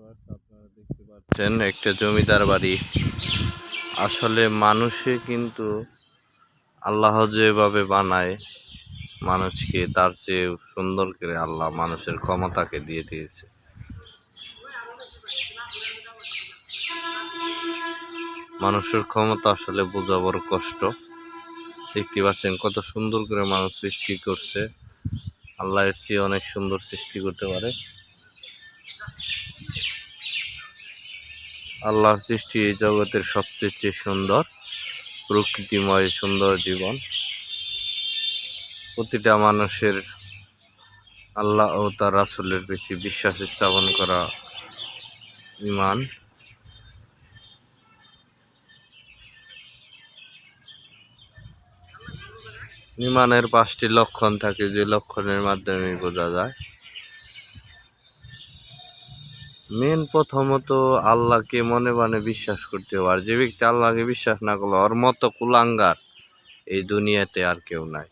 আপনারা দেখতে পাচ্ছেন একটা জমিদার বাড়ি। আসলে মানুষে কিন্তু আল্লাহ যেভাবে বানায় মানুষকে, তার চেয়ে সুন্দর করে আল্লাহ মানুষের ক্ষমতাকে দিয়ে দিয়েছে। মানুষের ক্ষমতা আসলে বোঝা বড় কষ্ট। দেখতে পাচ্ছেন কত সুন্দর করে মানুষ সৃষ্টি করছে। আল্লাহ এর চেয়ে অনেক সুন্দর সৃষ্টি করতে পারে। আল্লাহর সৃষ্টি এই জগতের সবচেয়ে সুন্দর, প্রকৃতিময় সুন্দর জীবন। প্রতিটা মানুষের আল্লাহ ও তার রাসূলের প্রতি বিশ্বাস স্থাপন করা ঈমান। ঈমানের 5টি লক্ষণ থাকে, যে লক্ষণের মাধ্যমে বোঝা যায়। প্রথমত আল্লাহকে মনে মনে বিশ্বাস করতে হবে। আর যে ব্যক্তি আল্লাহকে বিশ্বাস না করলো, ওর মতো কুলাঙ্গার এই দুনিয়াতে আর কেউ নাই।